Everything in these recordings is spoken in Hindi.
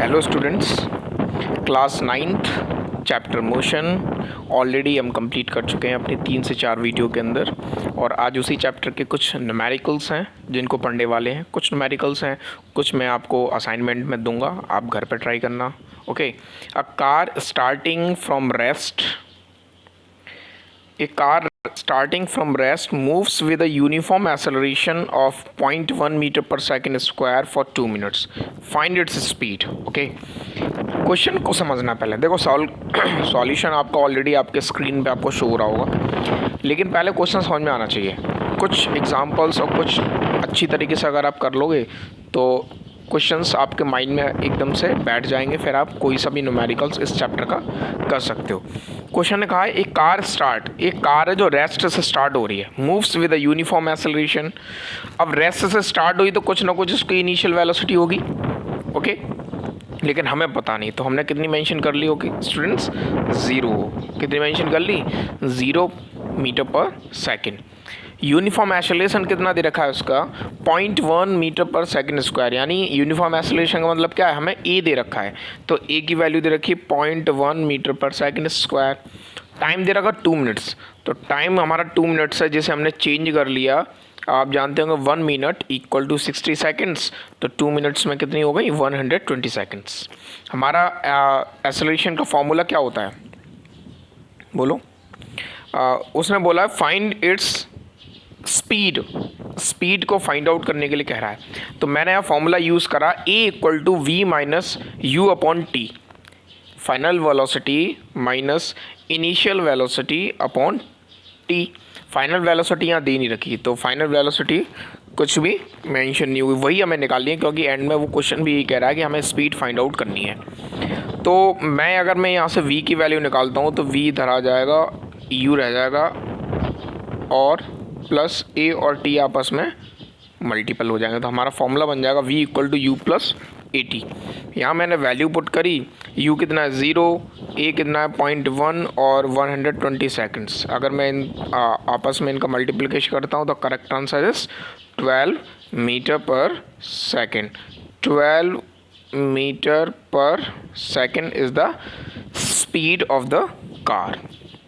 Hello students, class 9th chapter motion already हम कंप्लीट कर चुके हैं अपने 3 से 4 वीडियो के अंदर। और आज उसी चैप्टर के कुछ न्यूमेरिकल्स हैं जिनको पढ़ने वाले हैं। कुछ न्यूमेरिकल्स हैं, कुछ मैं आपको असाइनमेंट में दूंगा, आप घर पर ट्राई करना। Okay, a car starting from rest A car starting from rest moves with a uniform acceleration of 0.1 meter per second square for 2 minutes. Find its speed. Okay. Question को समझना पहले। देखो सॉल्यूशन आपका ऑलरेडी आपके स्क्रीन पे आपको शो हो रहा होगा, लेकिन पहले क्वेश्चन समझ में आना चाहिए। कुछ एग्जांपल्स और कुछ अच्छी तरीके से अगर आप कर लोगे तो क्वेश्चंस आपके माइंड में एकदम से बैठ जाएंगे, फिर आप कोई सा भी न्यूमेरिकल्स इस चैप्टर का कर सकते हो। क्वेश्चन ने कहा है एक कार है जो रेस्ट से स्टार्ट हो रही है, moves with a uniform acceleration. अब रेस्ट से स्टार्ट हुई तो कुछ ना कुछ उसकी इनिशियल वेलोसिटी होगी, ओके, लेकिन हमें पता नहीं, तो हमने कितनी मेंशन कर ली होगी स्टूडेंट्स? 0। कितनी मेंशन कर ली? 0 metre per second. Uniform acceleration कितना दे रखा है उसका? 0.1 मीटर पर सेकंड स्क्वायर। यानी यूनिफॉर्म एक्सेलरेशन का मतलब क्या है? हमें ए दे रखा है, तो ए की वैल्यू दे रखी है 0.1 metre per second square. Time दे रखा 2 मिनट्स, तो टाइम हमारा 2 मिनट्स है, जिसे हमने चेंज कर लिया। आप जानते होंगे 1 मिनट इक्वल टू 60 सेकेंड्स, तो 2 मिनट्स में कितनी हो गई? 120 सेकेंड्स। हमारा एक्सेलरेशन का फॉर्मूला क्या होता है? बोलो। उसने बोला फाइंड इट्स स्पीड को फाइंड आउट करने के लिए कह रहा है, तो मैंने यहाँ फॉर्मूला यूज़ करा a equal to we minus you upon t. Final velocity minus initial velocity upon t. Final velocity यहाँ दे नहीं रखी, तो फाइनल वेलोसिटी कुछ भी मेंशन नहीं हुई, वही हमें निकालनी है, क्योंकि एंड में वो क्वेश्चन भी यही कह रहा है कि हमें स्पीड फाइंड आउट करनी है। तो अगर मैं यहाँ से v की वैल्यू निकालता हूँ तो v इधर आ जाएगा, u रह जाएगा, और प्लस a और t आपस में मल्टीपल हो जाएंगे, तो हमारा फॉर्मूला बन जाएगा v equal to u plus a t. यहाँ मैंने वैल्यू पुट करी, u कितना है 0, a कितना है 0.1 और 120 सेकेंड्स। अगर मैं आपस में इनका मल्टीप्लिकेशन करता हूँ तो correct answer is 12 metre per second. 12 metre per second is the speed of the car.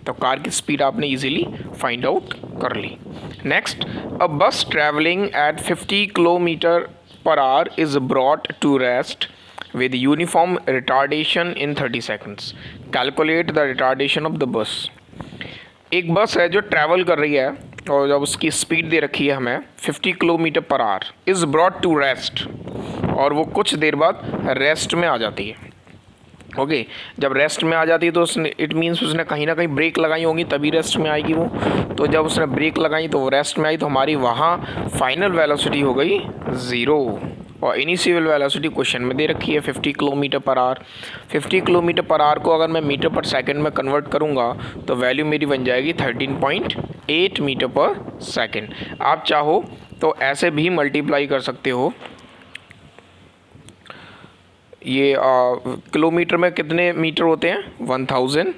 तो कार की स्पीड आपने इजीली फाइंड आउट कर ली। Next, a bus travelling at 50 kilometre per hour is brought to rest with uniform retardation in 30 seconds. Calculate the retardation of the bus. एक बस है जो ट्रैवल कर रही है और जब उसकी स्पीड दे रखी है हमें 50 kilometre per hour, is brought to rest, और वो कुछ देर बाद रेस्ट में आ जाती है। ओके, जब रेस्ट में आ जाती है तो उसने इट मीन्स उसने कहीं ना कहीं ब्रेक लगाई होंगी, तभी रेस्ट में आएगी वो। तो जब उसने ब्रेक लगाई तो वो रेस्ट में आई, तो हमारी वहाँ फाइनल वेलोसिटी हो गई 0, और इनिशियल वेलोसिटी क्वेश्चन में दे रखी है 50 kilometre per our. 50 kilometre per our को अगर मैं मीटर पर सेकंड में कन्वर्ट करूँगा तो वैल्यू मेरी बन जाएगी 13.8 मीटर पर सेकंड। आप चाहो तो ऐसे भी मल्टीप्लाई कर सकते हो। ये किलोमीटर में कितने मीटर होते हैं? 1000,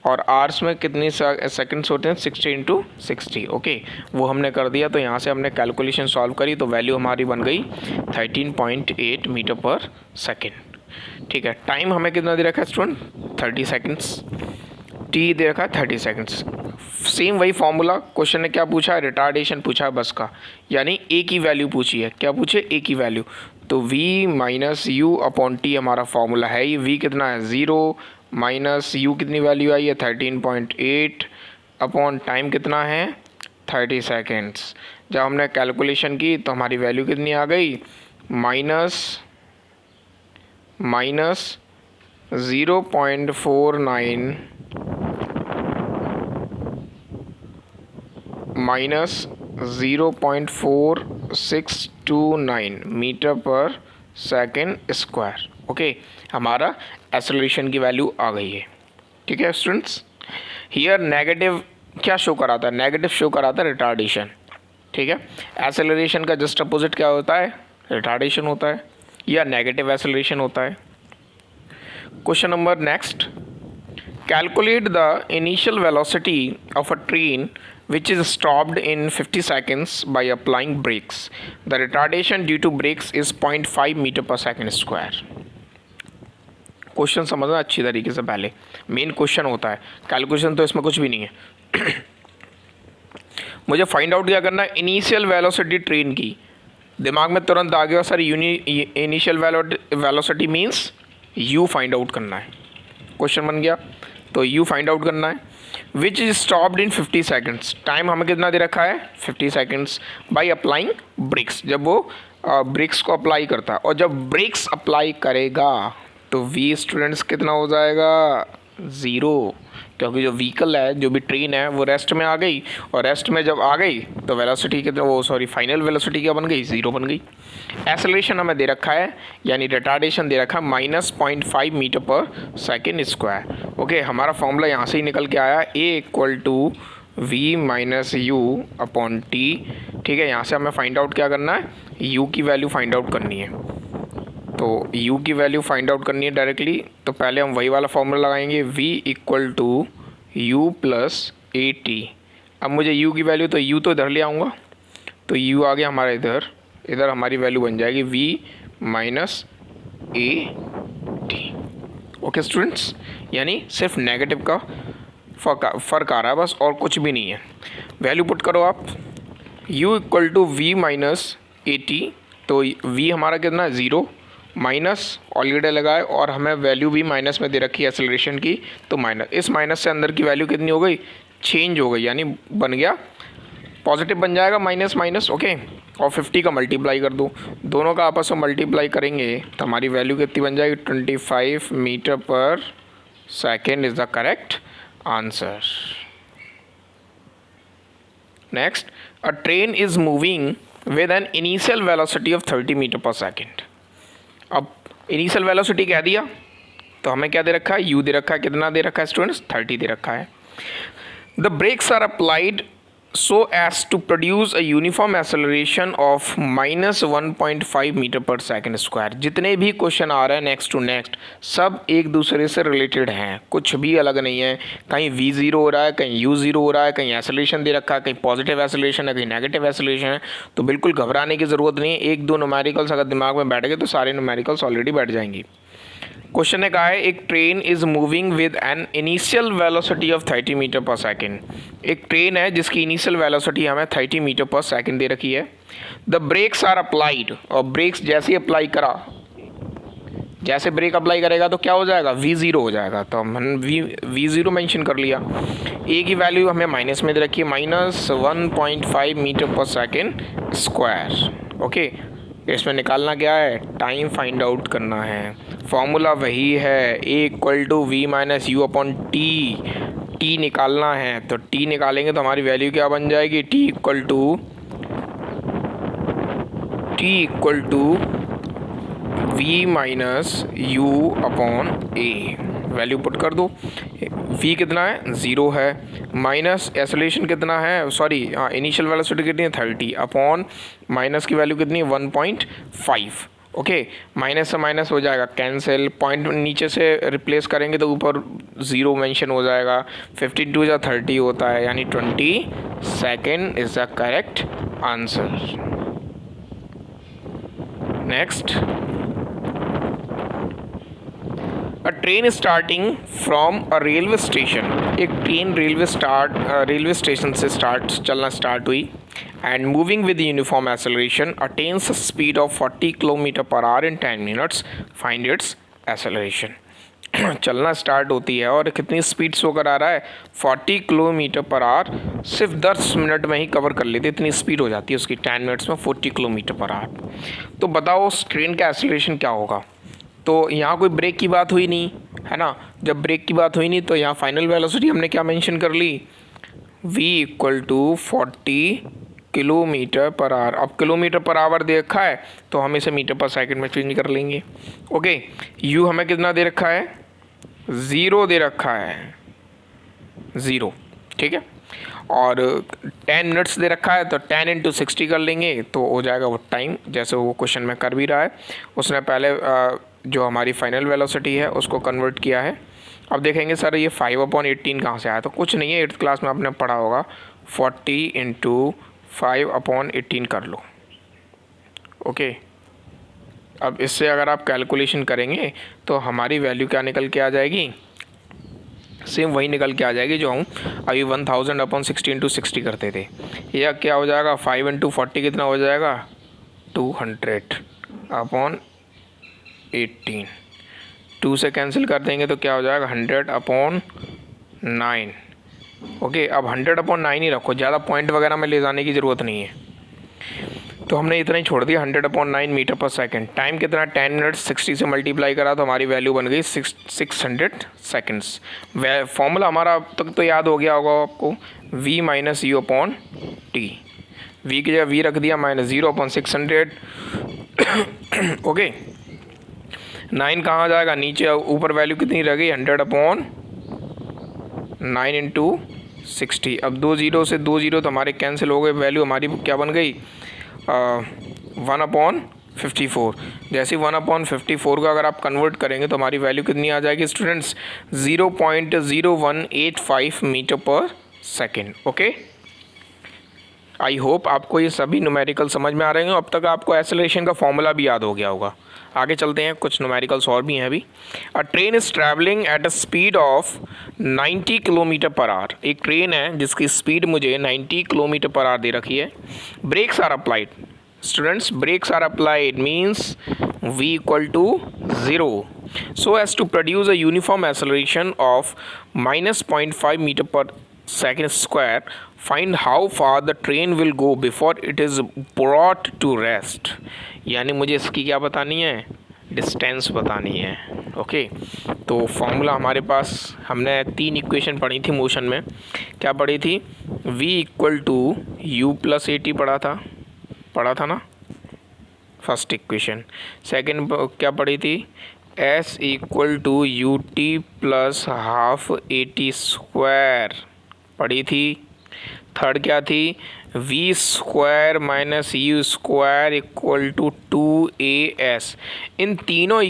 और आवर्स में कितने सेकंड्स होते हैं? 60 इंटू 60। ओके, वो हमने कर दिया, तो यहाँ से हमने कैलकुलेशन सॉल्व करी तो वैल्यू हमारी बन गई 13.8 मीटर पर सेकेंड। ठीक है, टाइम हमें कितना दे रखा है स्टूडेंट? 30 सेकेंड्स। टी दे रखा है 30 सेकेंड्स। सेम वही फॉर्मूला, क्वेश्चन ने क्या पूछा है? रिटार्डेशन पूछा है बस का, यानी ए की वैल्यू पूछी है। क्या पूछे? ए की वैल्यू। तो v minus you upon T हमारा फॉर्मूला है। ये v कितना है? 0 माइनस u कितनी वैल्यू आई है? 13.8 अपॉन टाइम कितना है? 30 सेकेंड्स। जब हमने कैलकुलेशन की तो हमारी वैल्यू कितनी आ गई? Minus 0.49 minus 0.4629 metre per second square. Okay, हमारा एक्सेलरेशन की वैल्यू आ गई है। ठीक है स्टूडेंट्स, हियर नेगेटिव क्या शो कराता है? नेगेटिव शो कराता है रिटार्डेशन। ठीक है, एक्सेलरेशन का जस्ट अपोजिट क्या होता है? रिटार्डेशन होता है, या नेगेटिव एक्सेलरेशन होता है। Question number next, calculate the initial velocity of a train which is stopped in 50 seconds by applying brakes. The retardation due to brakes is 0.5 meter per second square. Question समझना अच्छी तरीके से पहले, मेन क्वेश्चन होता है, कैलकुलेशन तो इसमें कुछ भी नहीं है। मुझे फाइंड आउट क्या करना है, इनिशियल वेलोसिटी ट्रेन की। दिमाग में तुरंत आ गया sir initial velocity means you find out करना है, क्वेश्चन बन गया। तो यू फाइंड आउट करना है, which is stopped in 50 seconds. Time हमें कितना दे रखा है 50 सेकेंड्स, बाई अप्लाइंग ब्रेक्स, जब वो ब्रेक्स को अप्लाई करता है। और जब ब्रेक्स अप्लाई करेगा तो वी स्टूडेंट्स कितना हो जाएगा 0, क्योंकि जो व्हीकल है, जो भी ट्रेन है वो रेस्ट में आ गई, और रेस्ट में जब आ गई तो वेलोसिटी कितना, वो सॉरी फाइनल वेलोसिटी क्या बन गई 0 बन गई। एक्सेलरेशन हमें दे रखा है, यानी रिटार्डेशन दे रखा है -0.5 metre per second square. Okay, हमारा फॉर्मूला यहाँ से ही निकल के आया, A equal to we minus you upon T. ठीक है, यहाँ से हमें फाइंड आउट क्या करना है, यू की वैल्यू फाइंड आउट करनी है। तो u की वैल्यू फाइंड आउट करनी है डायरेक्टली, तो पहले हम वही वाला फॉर्मूला लगाएंगे, v equal to u plus a t. अब मुझे u की वैल्यू, तो u तो इधर ले आऊँगा, तो u आ गया हमारा इधर, इधर हमारी वैल्यू बन जाएगी v minus a T. Okay students, यानी सिर्फ नेगेटिव का फ़र्क आ रहा है बस, और कुछ भी नहीं है। वैल्यू पुट करो आप, u equal to we minus a t, तो v हमारा कितना 0, माइनस ऑलरेडी लगाए, और हमें वैल्यू भी माइनस में दे रखी है एक्सेलरेशन की, तो माइनस, इस माइनस से अंदर की वैल्यू कितनी हो गई, चेंज हो गई, यानी बन गया पॉजिटिव बन जाएगा माइनस माइनस। ओके, और 50 का मल्टीप्लाई कर दो, दोनों का आपस में मल्टीप्लाई करेंगे तो हमारी वैल्यू कितनी बन जाएगी 25 metre per second is the correct answer. Next, a train is moving with an initial velocity of 30 metre per second. अब इनिशियल वेलोसिटी कह दिया, तो हमें क्या दे रखा है, यू दे रखा है, कितना दे रखा है स्टूडेंट्स 30 दे रखा है। The brakes are applied so as to produce a uniform acceleration of -1.5 metre per second square. जितने भी क्वेश्चन आ रहे हैं नेक्स्ट टू नेक्स्ट, सब एक दूसरे से रिलेटेड हैं, कुछ भी अलग नहीं है। कहीं v0 हो रहा है, कहीं u0 हो रहा है, कहीं एक्सेलरेशन दे रखा है, कहीं पॉजिटिव एक्सेलरेशन है, कहीं नेगेटिव एक्सेलरेशन है। तो बिल्कुल घबराने की ज़रूरत नहीं है, एक दो न्यूमेरिकल्स अगर दिमाग में बैठ गए तो सारे न्यूमेरिकल्स ऑलरेडी बैठ जाएंगी। क्वेश्चन ने कहा है, एक train is moving with an initial velocity of 30 metre per second. एक ट्रेन है जिसकी इनिशियल वेलोसिटी हमें 30 मीटर पर सेकेंड दे रखी है। द ब्रेक्स आर अप्लाइड, और ब्रेक्स जैसे ही अप्लाई करा, जैसे ब्रेक अप्लाई करेगा तो क्या हो जाएगा v0 हो जाएगा, तो हमने v0 मेंशन कर लिया। ए की वैल्यू हमें माइनस में दे रखी है, -1.5 metre per second square. Okay, इसमें निकालना क्या है, टाइम फाइंड आउट करना है। फॉर्मूला वही है, A equal to we minus you upon T. T निकालना है, तो टी निकालेंगे तो हमारी वैल्यू क्या बन जाएगी, t equal to we minus you upon a. Value put कर दो, v कितना है 0 है, माइनस एक्सेलरेशन कितना है, सॉरी इनिशियल वेलोसिटी कितनी है 30, अपॉन माइनस की वैल्यू कितनी है 1.5। ओके, माइनस से माइनस हो जाएगा कैंसिल, पॉइंट नीचे से रिप्लेस करेंगे तो ऊपर 0 मेंशन हो जाएगा। 52 या 30 होता है, यानी 20 second is the correct answer. Next, a train starting from a railway station. एक ट्रेन रेलवे स्टेशन से चलना स्टार्ट हुई, and moving with uniform acceleration attains a speed of 40 kilometre per our in 10 minutes, find its acceleration. चलना स्टार्ट होती है और कितनी स्पीड शो कर आ रहा है 40 किलोमीटर पर आवर, सिर्फ 10 मिनट में ही कवर कर लेते, इतनी स्पीड हो जाती है उसकी 10 मिनट्स में 40 किलोमीटर पर आवर। तो बताओ उस ट्रेन का एक्सेलरेशन क्या होगा। तो यहाँ कोई ब्रेक की बात हुई नहीं है ना, जब ब्रेक की बात हुई नहीं तो यहाँ फाइनल वेलोसिटी हमने क्या मेंशन कर ली, v equal to 40 kilometre per hour. अब किलोमीटर पर आवर दे रखा है तो हम इसे मीटर पर सेकंड में चेंज कर लेंगे। ओके, u हमें कितना दे रखा है 0 दे रखा है 0, ठीक है, और 10 मिनट्स दे रखा है तो 10 इंटू 60 कर लेंगे तो हो जाएगा वो टाइम, जैसे वो क्वेश्चन में कर भी रहा है। उसने पहले जो हमारी फाइनल वेलोसिटी है उसको कन्वर्ट किया है। अब देखेंगे सर ये 5/18 कहाँ से आया, तो कुछ नहीं है, 8th क्लास में आपने पढ़ा होगा, 40 इंटू 5/18 कर लो। ओके, अब इससे अगर आप कैलकुलेशन करेंगे तो हमारी वैल्यू क्या निकल के आ जाएगी, सेम वही निकल के आ जाएगी जो हम अभी 1000 अपॉन 60 इंटू 60 करते थे। या क्या हो जाएगा 5 इंटू 40 कितना हो जाएगा 200 अपॉन 18। 2 से कैंसिल कर देंगे तो क्या हो जाएगा 100 अपॉन 9। ओके, अब 100 अपॉन 9 ही रखो, ज़्यादा पॉइंट वगैरह में ले जाने की ज़रूरत नहीं है। तो हमने इतना ही छोड़ दिया 100 upon 9 metre per second. Time कितना 10 मिनट 60 से मल्टीप्लाई करा तो हमारी वैल्यू बन गई 600 सेकेंड्स। फॉर्मूला हमारा अब तक तो याद हो गया होगा आपको, v minus you upon t. V की जगह v रख दिया माइनस 0 अपॉन 600। ओके, 9 कहाँ जाएगा नीचे, ऊपर वैल्यू कितनी रह गई 100 अपॉन 9 इंटू 60। अब 2 0 से 2 0 तो हमारे कैंसिल हो गए, वैल्यू हमारी क्या बन गई 1 अपॉन 54। जैसे 1 अपॉन 54 को अगर आप कन्वर्ट करेंगे तो हमारी वैल्यू कितनी आ जाएगी students 0.0185 metre per second. Okay, I hope आपको ये सभी न्यूमेरिकल समझ में आ रहे हैं। अब तक आपको एक्सेलरेशन का फॉर्मूला भी याद हो गया होगा। आगे चलते हैं, कुछ न्यूमेरिकल्स और भी हैं अभी। अ train is travelling at a speed of 90 kilometre per our. एक ट्रेन है जिसकी स्पीड मुझे 90 किलोमीटर पर आवर दे रखी है। Brakes are applied students, brakes are applied means v equal to 0 so as to produce a uniform acceleration of -0.5 meter per second square. Find how far the train will go before it is brought to rest. यानी मुझे इसकी क्या बतानी है, डिस्टेंस बतानी है। ओके, तो फॉर्मूला हमारे पास, हमने 3 इक्वेशन पढ़ी थी मोशन में। क्या पढ़ी थी, v equal to u plus a t पढ़ा था ना फर्स्ट इक्वेशन। सेकेंड क्या पढ़ी थी, s equal to u t plus half a t square पढ़ी थी। थर्ड क्या थी, v square minus u square equal to 2as। इन तीनों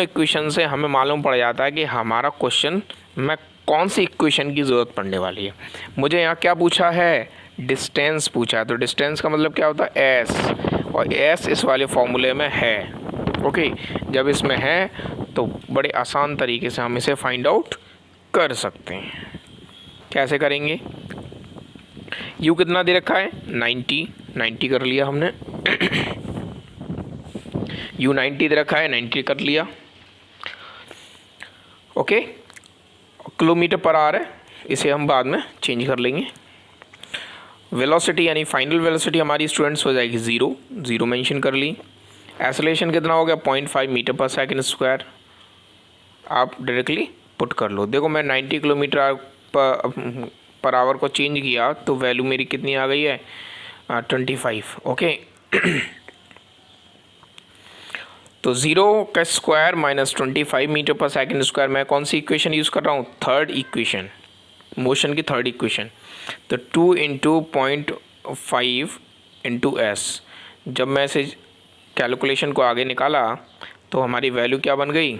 इक्वेशन से हमें मालूम पड़ जाता है कि हमारा क्वेश्चन में कौन सी इक्वेशन की ज़रूरत पड़ने वाली है। मुझे यहाँ क्या पूछा है, डिस्टेंस पूछा है। तो डिस्टेंस का मतलब क्या होता है s, और s इस वाले फॉर्मूले में है। ओके, जब इसमें है तो बड़े आसान तरीके से हम इसे फाइंड आउट कर सकते हैं। कैसे करेंगे, u कितना दे रखा है 90 कर लिया हमने। u 90 दे रखा है, 90 कर लिया। ओके, किलोमीटर पर आवर है, इसे हम बाद में चेंज कर लेंगे। वेलोसिटी यानी फाइनल वेलोसिटी हमारी स्टूडेंट्स हो जाएगी 0 मेंशन कर ली। एक्सेलरेशन कितना हो गया 0.5 मीटर पर सेकंड स्क्वायर, आप डायरेक्टली पुट कर लो। देखो मैं 90 किलोमीटर पर आवर को चेंज किया तो वैल्यू मेरी कितनी आ गई है 25। ओके, तो 0 का square minus 25 metre per second square. मैं कौन सी इक्वेशन यूज़ कर रहा हूँ, थर्ड इक्वेशन, मोशन की थर्ड इक्वेशन। तो 2 इंटू 0.5 इंटू एस। जब मैं इसे कैलकुलेशन को आगे निकाला तो हमारी वैल्यू क्या बन गई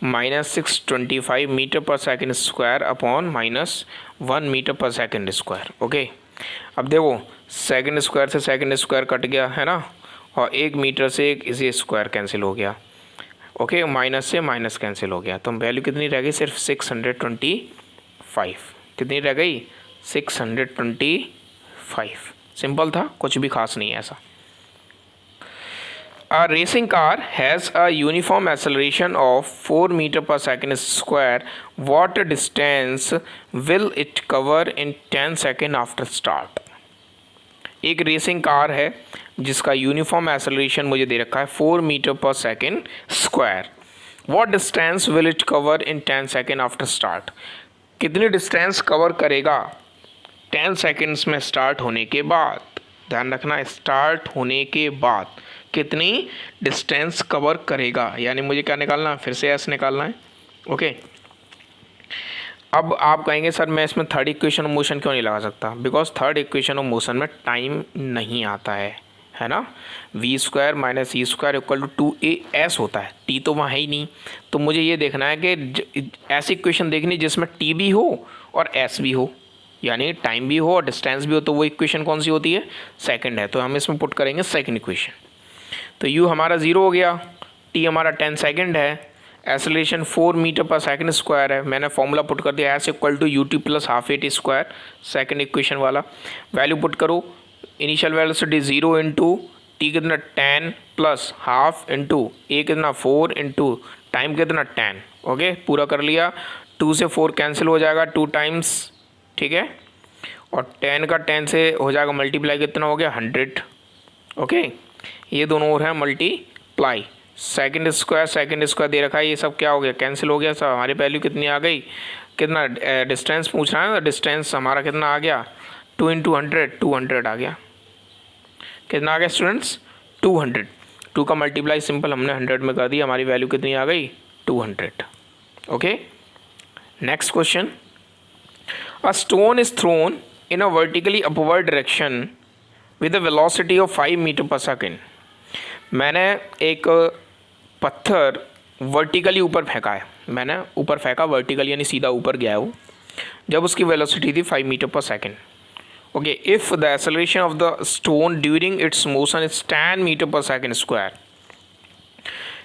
-625 metre per second square upon -1 metre per second square. Okay, अब देखो सेकंड स्क्वायर से सेकंड स्क्वायर कट गया है ना, और 1 मीटर से एक इसे स्क्वायर कैंसिल हो गया। ओके, माइनस से माइनस कैंसिल हो गया, तो वैल्यू कितनी रह गई सिर्फ 625। कितनी रह गई 625। सिंपल था, कुछ भी खास नहीं है ऐसा। A racing car has a uniform acceleration of 4 meter per second square. What distance will it cover in 10 seconds after start? एक रेसिंग कार है जिसका यूनिफॉर्म एक्सेलरेशन मुझे दे रखा है 4 metre per second square. What distance will it cover in 10 seconds after start? कितनी डिस्टेंस कवर करेगा 10 सेकेंड्स में स्टार्ट होने के बाद। ध्यान रखना, स्टार्ट होने के बाद कितनी डिस्टेंस कवर करेगा, यानी मुझे क्या निकालना है, फिर से एस निकालना है। ओके, अब आप कहेंगे सर मैं इसमें थर्ड इक्वेशन ऑफ मोशन क्यों नहीं लगा सकता, because third equation of motion में टाइम नहीं आता है ना। V square minus e square equal to 2as होता है, टी तो वहाँ है ही नहीं। तो मुझे ये देखना है कि ऐसी इक्वेशन देखनी जिसमें टी भी हो और एस भी हो, यानी टाइम भी हो और डिस्टेंस भी हो। तो वो इक्वेशन कौन सी होती है, सेकंड है। तो हम इसमें पुट करेंगे सेकंड इक्वेशन। तो u हमारा 0 हो गया, t हमारा 10 सेकेंड है, acceleration 4 metre per second square है। मैंने फॉर्मूला पुट कर दिया, s equal to u t plus half a t square, second equation वाला। वैल्यू पुट करो, इनिशियल वेलोसिटी 0 इंटू टी कितना 10 प्लस हाफ इंटू ए कितना 4 इंटू टाइम कितना 10। ओके, पूरा कर लिया। 2 से 4 कैंसिल हो जाएगा 2 टाइम्स, ठीक है, और 10 का 10 से हो जाएगा मल्टीप्लाई, कितना हो गया 100। ओके, ये दोनों और हैं मल्टीप्लाई, सेकंड स्क्वायर दे रखा है, ये सब क्या हो गया कैंसिल हो गया सब। हमारी वैल्यू कितनी आ गई, कितना डिस्टेंस पूछ रहा है ना, डिस्टेंस हमारा कितना आ गया 2 इंटू 100, 200 आ गया। कितना आ गया स्टूडेंट्स 200। 2 का मल्टीप्लाई सिंपल हमने 100 में कर दिया, हमारी वैल्यू कितनी आ गई 200। Okay, next question, a stone is thrown in a vertically upward direction with a velocity of 5 metre per second. मैंने एक पत्थर वर्टिकली ऊपर फेंका है, मैंने ऊपर फेंका वर्टिकली यानी सीधा ऊपर गया है वो, जब उसकी वेलोसिटी थी 5 metre per second. Okay, if the acceleration of the stone during its motion is 10 metre per second square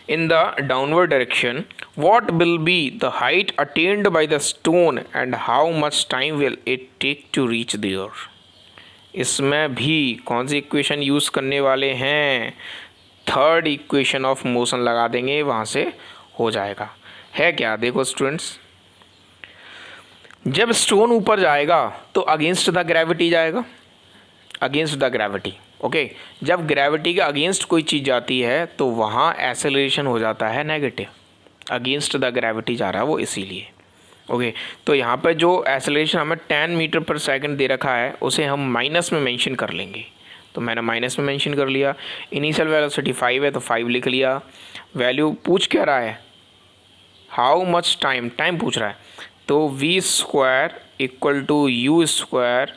in the downward direction, what will be the height attained by the stone and how much time will it take to reach there? इसमें भी कौन सी इक्वेशन यूज़ करने वाले हैं, थर्ड इक्वेशन ऑफ मोशन लगा देंगे, वहाँ से हो जाएगा। है क्या, देखो स्टूडेंट्स, जब स्टोन ऊपर जाएगा तो अगेंस्ट द ग्रेविटी जाएगा, अगेंस्ट द ग्रेविटी। ओके, जब ग्रेविटी के अगेंस्ट कोई चीज़ जाती है तो वहाँ एक्सेलरेशन हो जाता है नेगेटिव, अगेंस्ट द ग्रेविटी जा रहा है वो, इसीलिए। ओके, तो यहाँ पे जो एक्सेलरेशन हमें 10 मीटर पर सेकंड दे रखा है उसे हम माइनस में मेंशन कर लेंगे, तो मैंने माइनस में मेंशन कर लिया। इनिशियल वेलोसिटी 5 है तो 5 लिख लिया। वैल्यू पूछ क्या रहा है, हाउ मच टाइम, टाइम पूछ रहा है, तो v square equal to u square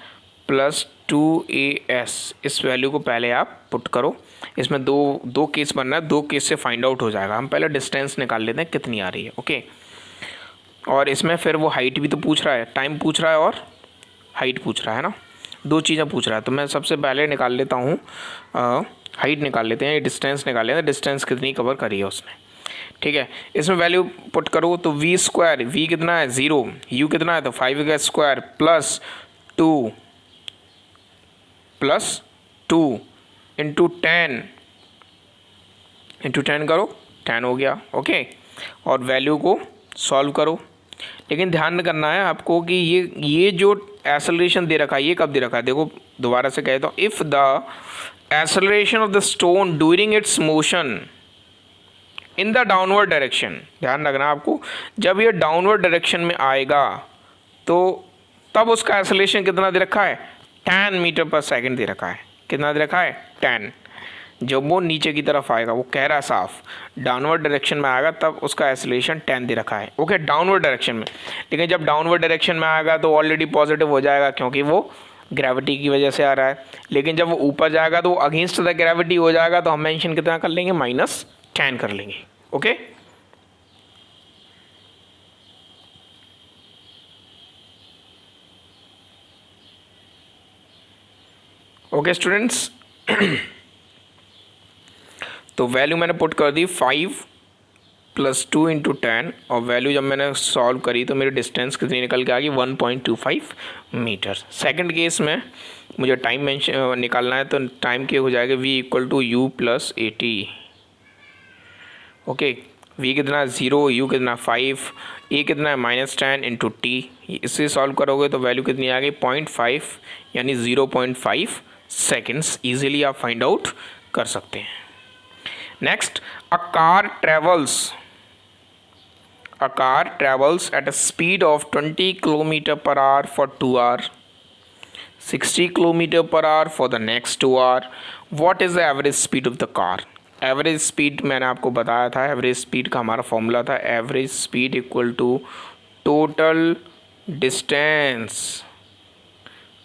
plus 2as, इस वैल्यू को पहले आप पुट करो। इसमें दो केस बनना है, 2 केस से फाइंड आउट हो जाएगा। हम पहले डिस्टेंस निकाल लेते हैं कितनी आ रही है। ओके, और इसमें फिर वो हाइट भी तो पूछ रहा है, टाइम पूछ रहा है और हाइट पूछ रहा है ना, 2 चीज़ें पूछ रहा है। तो मैं सबसे पहले निकाल लेता हूँ हाइट निकाल लेते हैं, डिस्टेंस निकाल लेते हैं, डिस्टेंस कितनी कवर करी है उसने। ठीक है, इसमें वैल्यू पुट करो तो वी स्क्वायर, वी कितना है 0, यू कितना है तो 5 का स्क्वायर प्लस 2 इंटू 10 करो, 10 हो गया। ओके, और वैल्यू को सॉल्व करो, लेकिन ध्यान करना है आपको कि ये जो एक्सेलरेशन दे रखा है ये कब दे रखा है, देखो दोबारा से कहता हूँ, if the acceleration of the stone during its motion in the downward direction, ध्यान रखना आपको, जब ये डाउनवर्ड डायरेक्शन में आएगा तो तब उसका एक्सेलरेशन कितना दे रखा है 10 मीटर पर सेकंड दे रखा है। कितना दे रखा है 10। जब वो नीचे की तरफ आएगा, वो कह रहा है साफ डाउनवर्ड डायरेक्शन में आएगा तब उसका एक्सेलरेशन 10 दे रखा है। ओके, डाउनवर्ड डायरेक्शन में, लेकिन जब डाउनवर्ड डायरेक्शन में आएगा तो ऑलरेडी पॉजिटिव हो जाएगा क्योंकि वो ग्रेविटी की वजह से आ रहा है, लेकिन जब वो ऊपर जाएगा तो वो अगेंस्ट द ग्रेविटी हो जाएगा, तो हम मेंशन कितना कर लेंगे -10 कर लेंगे। ओके, ओके स्टूडेंट्स, तो वैल्यू मैंने पुट कर दी 5 + 2 × 10, और वैल्यू जब मैंने सॉल्व करी तो मेरी डिस्टेंस कितनी निकल के आ गई 1.25 मीटर। सेकंड केस में मुझे टाइम निकालना है, तो टाइम क्या हो जाएगा v = u + at। Okay, v कितना 0, u कितना 5, a कितना है -10 × t। इससे सॉल्व करोगे तो वैल्यू कितनी आ गई 0.5 यानी 0.5 सेकेंड्स। ईजिली आप फाइंड आउट कर सकते हैं। Next, a car travels at a speed of 20 km/h for 2 hours, 60 km/h for the next 2 hours. What is the average speed of the car? Average speed मैंने आपको बताया था, एवरेज स्पीड का हमारा फॉर्मूला था average speed equal to total distance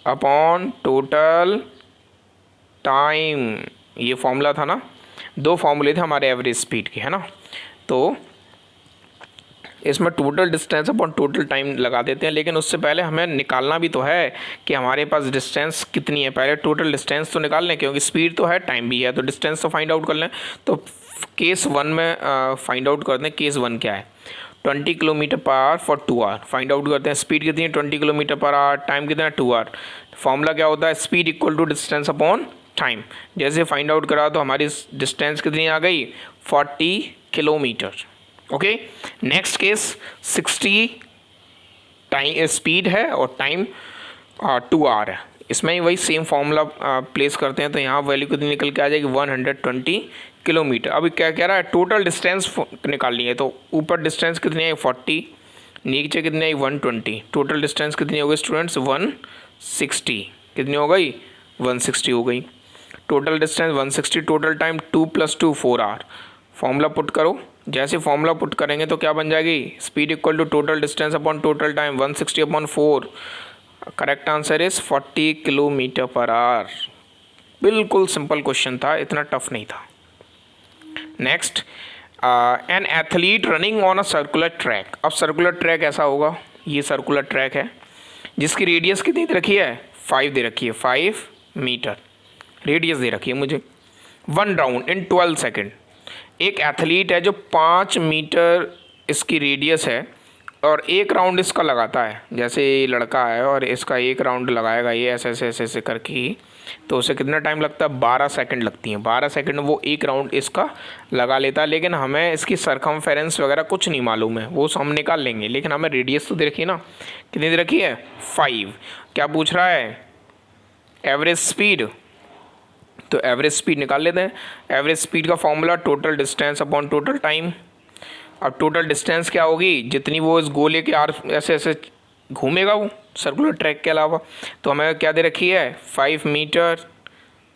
upon total time. ये फॉर्मूला था ना, 2 फॉर्मूले थे हमारे एवरेज स्पीड के, है ना। तो इसमें total distance upon total time लगा देते हैं, लेकिन उससे पहले हमें निकालना भी तो है कि हमारे पास डिस्टेंस कितनी है। पहले टोटल डिस्टेंस तो निकाल लें, क्योंकि स्पीड तो है टाइम भी है, तो डिस्टेंस तो फाइंड आउट कर लें। तो केस 1 में फाइंड आउट करते हैं। केस 1 क्या है, 20 kilometre per hour for 2 hour. Find out करते हैं स्पीड कितनी है 20 किलोमीटर पर आवर, टाइम कितना है 2 आवर। फॉर्मूला क्या होता है, speed equal to distance upon time. जैसे फाइंड आउट करा तो हमारी डिस्टेंस कितनी आ गई 40 kilometre. Okay, next case 60 time speed है और टाइम 2 आवर है। इसमें ही वही सेम फार्मूला प्लेस करते हैं, तो यहाँ वैल्यू कितनी निकल के आ जाएगी 120 किलोमीटर। अभी क्या कह रहा है, टोटल डिस्टेंस निकालनी है, तो ऊपर डिस्टेंस कितनी है 40, नीचे कितनी है 120। टोटल डिस्टेंस कितनी हो गई स्टूडेंट्स 160। कितनी हो गई 160 हो गई। Total distance 160, total time 2 + 2 4 hour. Formula put करो, जैसे फॉर्मूला पुट करेंगे तो क्या बन जाएगी, speed equal to total distance upon total time 160 upon 4। Correct answer is 40 kilometre per hour. बिल्कुल सिंपल क्वेश्चन था, इतना टफ नहीं था। Next, an athlete running on a circular track. अब सर्कुलर ट्रैक ऐसा होगा, ये सर्कुलर ट्रैक है जिसकी रेडियस कितनी दे रखी है 5 दे रखी है, 5 मीटर रेडियस दे रखी है मुझे। 1 राउंड इन 12 सेकेंड। एक एथलीट है जो 5 मीटर इसकी रेडियस है और एक राउंड इसका लगाता है। जैसे ये लड़का है और इसका एक राउंड लगाएगा ये ऐसे ऐसे ऐसे ऐसे करके ही, तो उसे कितना टाइम लगता है 12 सेकंड लगती हैं। 12 सेकंड में वो एक राउंड इसका लगा लेता है, लेकिन हमें इसकी सरकमफेरेंस वगैरह कुछ नहीं मालूम है, वो हम निकाल लेंगे, लेकिन हमें रेडियस तो दे रखी है ना, कितनी दे रखी है 5। क्या पूछ रहा है, एवरेज स्पीड, तो एवरेज स्पीड निकाल लेते हैं। एवरेज स्पीड का formula total distance upon total time. अब टोटल डिस्टेंस क्या होगी, जितनी वो इस गोले के आर ऐसे ऐसे घूमेगा वो सर्कुलर ट्रैक के अलावा, तो हमें क्या दे रखी है 5 मीटर,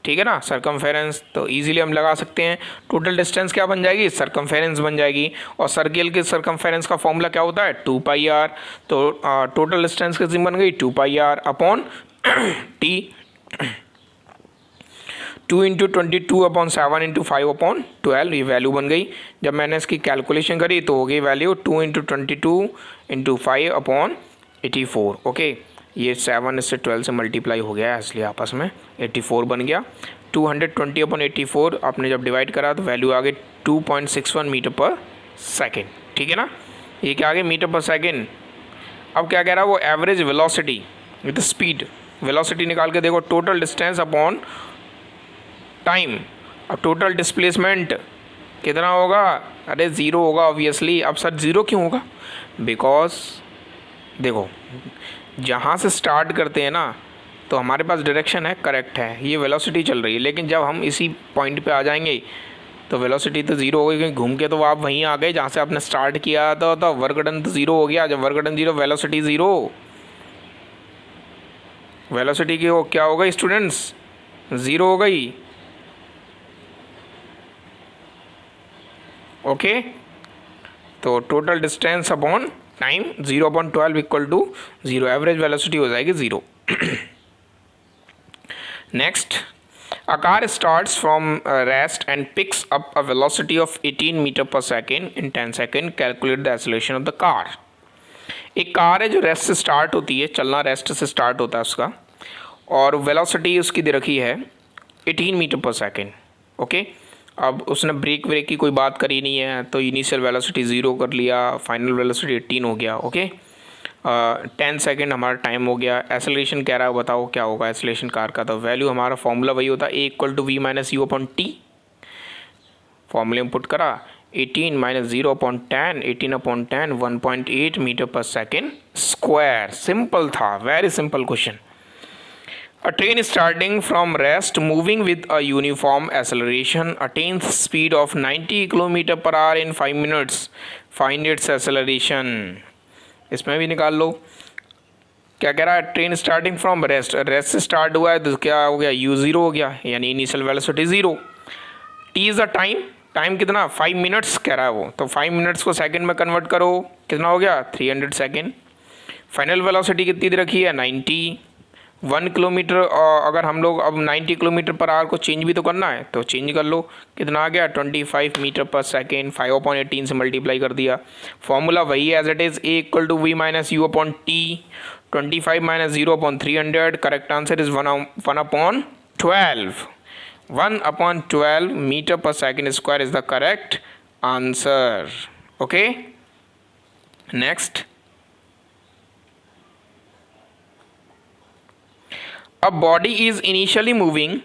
ठीक है ना, सरकमफेरेंस, तो इजीली हम लगा सकते हैं। टोटल डिस्टेंस क्या बन जाएगी, सरकमफेरेंस बन जाएगी, और सर्किल के सरकमफेरेंस का फॉर्मूला क्या होता है 2πr। तो टोटल डिस्टेंस कितनी बन गई 2πr upon T. 2 × 22 upon 7 × 5 upon 12, ये वैल्यू बन गई। जब मैंने इसकी कैलकुलेशन करी तो हो गई वैल्यू 2 × 22 × 5 अपॉन 84। ओके, ये 7 इससे 12 से मल्टीप्लाई हो गया है, इसलिए आपस में 84 बन गया। 220 अपॉन 84 आपने जब डिवाइड करा तो वैल्यू आ गई 2.61 मीटर पर सेकेंड। ठीक है ना, ये क्या आ गया मीटर पर सेकेंड। अब क्या कह रहा है वो, average velocity with speed, velocity निकाल के देखो, टोटल डिस्टेंस अपॉन टाइम। अब टोटल डिस्प्लेसमेंट कितना होगा, अरे 0 होगा ऑब्वियसली। अब सर 0 क्यों होगा, बिकॉज देखो जहाँ से स्टार्ट करते हैं ना तो हमारे पास डायरेक्शन है, करेक्ट है, ये वेलोसिटी चल रही है, लेकिन जब हम इसी पॉइंट पे आ जाएंगे तो वेलोसिटी तो 0 हो गई, क्योंकि घूम के तो आप वहीं आ गए जहाँ से आपने स्टार्ट किया था, तो वर्क डन तो 0 हो गया। जब वर्क डन 0, वेलोसिटी 0, वेलोसिटी की वो क्या हो गई स्टूडेंट्स 0 हो गई। ओके, तो total distance upon time 0/12 equal to 0, average velocity हो जाएगी 0। Next, a car starts from rest and picks up a velocity of 18 metre per second in 10 second, calculate the acceleration of the car. एक कार है जो रेस्ट से स्टार्ट होती है, चलना रेस्ट से स्टार्ट होता है उसका, और वेलोसिटी उसकी दे रखी है 18 मीटर पर सेकेंड। ओके, अब उसने ब्रेक की कोई बात करी नहीं है, तो इनिशियल वेलोसिटी 0 कर लिया, फाइनल वेलोसिटी 18 हो गया। ओके, 10 सेकेंड हमारा टाइम हो गया। एक्सेलरेशन कह रहा है, बताओ क्या होगा एक्सेलरेशन कार का, तो वैल्यू हमारा फॉर्मूला वही होता है A = V - U upon T। फॉर्मूले में पुट करा 18 - 0/10, 18/10 1.8 metre per second square. Simple था, very simple question. A train starting from rest moving with a uniform acceleration attains speed of 90 km/h in 5 minutes. Find its acceleration. इसमें भी निकाल लो। क्या कह रहा है, train starting from rest, rest से स्टार्ट हुआ है तो क्या हो गया u0 हो गया, यानी initial velocity 0। t is the time, time कितना 5 मिनट्स कह रहा है वो, तो 5 मिनट्स को सेकंड में कन्वर्ट करो, कितना हो गया 300 सेकेंड। फाइनल वेलोसिटी कितनी दे रखी है 90, 1 किलोमीटर अगर हम लोग अब 90 किलोमीटर पर आवर को चेंज भी तो करना है, तो चेंज कर लो। कितना आ गया 25 मीटर पर सेकेंड, 5/18 से मल्टीप्लाई कर दिया। फॉर्मूला वही as it is, A equal to we minus you upon T, 25 minus 0/300, correct answer is 1/12। 1/12 metre per second square is the correct answer. Okay, next. A body is initially moving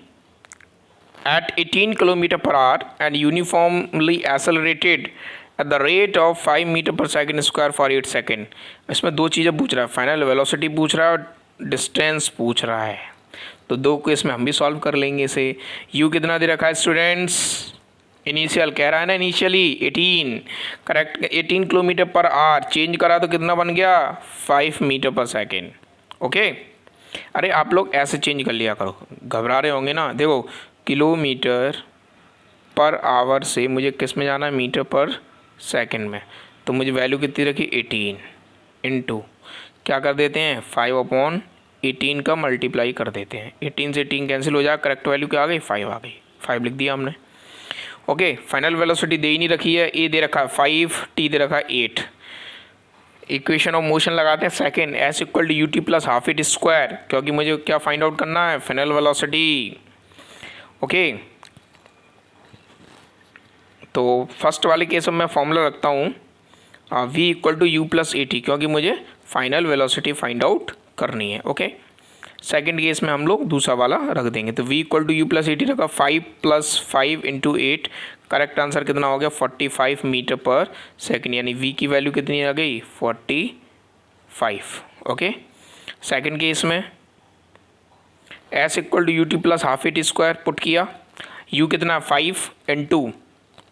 at 18 km per hour and uniformly accelerated at the rate of 5 metre per second square for 8 second. इसमें दो चीज़ें पूछ रहा है, फाइनल वेलोसिटी पूछ रहा है और डिस्टेंस पूछ रहा है। तो दो को इसमें हम भी सॉल्व कर लेंगे इसे। यू कितना दे रखा है स्टूडेंट्स? इनिशियल कह रहा है ना, initially 18, correct. 18 kilometre per our change करा तो कितना बन गया 5 मीटर पर सेकेंड। ओके, अरे आप लोग ऐसे चेंज कर लिया करो, घबरा रहे होंगे ना। देखो किलोमीटर पर आवर से मुझे किस में जाना है, मीटर पर सेकंड में। तो मुझे वैल्यू कितनी रखी 18 इंटू क्या कर देते हैं 5/18 का मल्टीप्लाई कर देते हैं। 18 से 18 कैंसिल हो जाए, करेक्ट वैल्यू क्या आ गई 5 आ गई। 5 लिख दिया हमने। ओके, फाइनल वेलोसिटी दे ही नहीं रखी है, ए दे रखा है 5, टी दे रखा है 8। इक्वेशन ऑफ मोशन लगाते हैं second, s equal to u t plus half it square, क्योंकि मुझे क्या फाइंड आउट करना है फाइनल वेलोसिटी। ओके, तो फर्स्ट वाले केस में मैं फॉर्मूला रखता हूँ v equal to u plus a t, क्योंकि मुझे फाइनल वेलोसिटी फाइंड आउट करनी है। ओके, सेकेंड केस में हम लोग दूसरा वाला रख देंगे। तो v equal to u plus a t रखा 5 + 5 × 8, करेक्ट आंसर कितना हो गया 45 मीटर पर सेकेंड, यानी v की वैल्यू कितनी आ गई 45। ओके, सेकेंड केस में s equal to u t plus half it square put किया, u कितना 5 इंटू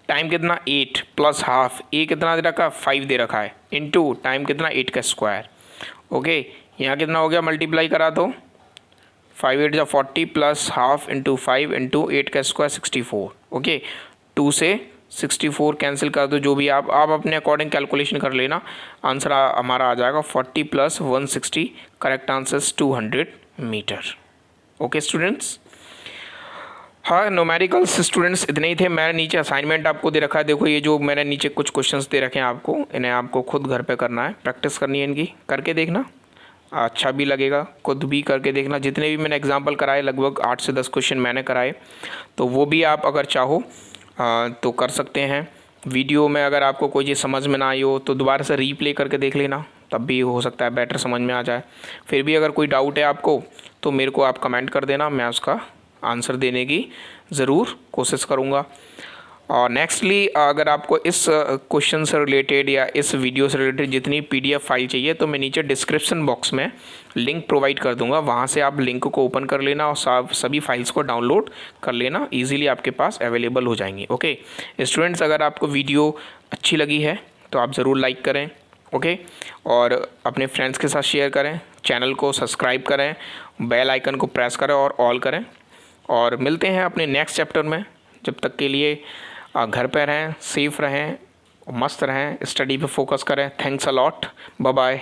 टाइम कितना 8 प्लस हाफ, a कितना दे रखा 5 दे रखा है, इंटू टाइम कितना 8 का स्क्वायर। ओके, यहाँ कितना हो गया मल्टीप्लाई करा तो 5 8 जा 40 प्लस हाफ इंटू 5 इंटू 8 का स्क्वायर 64। ओके, 2 से 64 कैंसिल कर दो, जो भी आप अपने अकॉर्डिंग कैलकुलेशन कर लेना। आंसर हमारा आ जाएगा 40 + 160, correct answer 200 metre. Okay students, हाँ न्यूमेरिकल्स स्टूडेंट्स इतने ही थे। मैंने नीचे असाइनमेंट आपको दे रखा है, देखो ये जो मैंने नीचे कुछ क्वेश्चंस दे रखे हैं आपको, इन्हें आपको खुद घर पे करना है, प्रैक्टिस करनी है इनकी, करके देखना अच्छा भी लगेगा, खुद भी करके देखना। जितने भी मैंने एग्जांपल कराए लगभग 8 से 10 क्वेश्चन मैंने कराए, तो वो भी आप अगर चाहो तो कर सकते हैं। वीडियो में अगर आपको कोई चीज़ समझ में ना आई हो तो दोबारा से रीप्ले करके देख लेना, तब भी हो सकता है बेटर समझ में आ जाए। फिर भी अगर कोई डाउट है आपको तो मेरे को आप कमेंट कर देना, मैं उसका आंसर देने की ज़रूर कोशिश करूँगा। और नेक्स्टली अगर आपको इस क्वेश्चन से रिलेटेड या इस वीडियो से रिलेटेड जितनी पीडीएफ फाइल चाहिए तो मैं नीचे डिस्क्रिप्शन बॉक्स में लिंक प्रोवाइड कर दूंगा, वहाँ से आप लिंक को ओपन कर लेना और सभी फाइल्स को डाउनलोड कर लेना, इजीली आपके पास अवेलेबल हो जाएंगी। ओके स्टूडेंट्स, अगर आपको वीडियो अच्छी लगी है तो आप ज़रूर लाइक करें, ओके, और अपने फ्रेंड्स के साथ शेयर करें, चैनल को सब्सक्राइब करें, बेल आइकन को प्रेस करें और ऑल करें। और मिलते हैं अपने नेक्स्ट चैप्टर में, जब तक के लिए घर पे रहें, सेफ रहें, मस्त रहें, स्टडी पे फोकस करें। Thanks a lot, bye bye.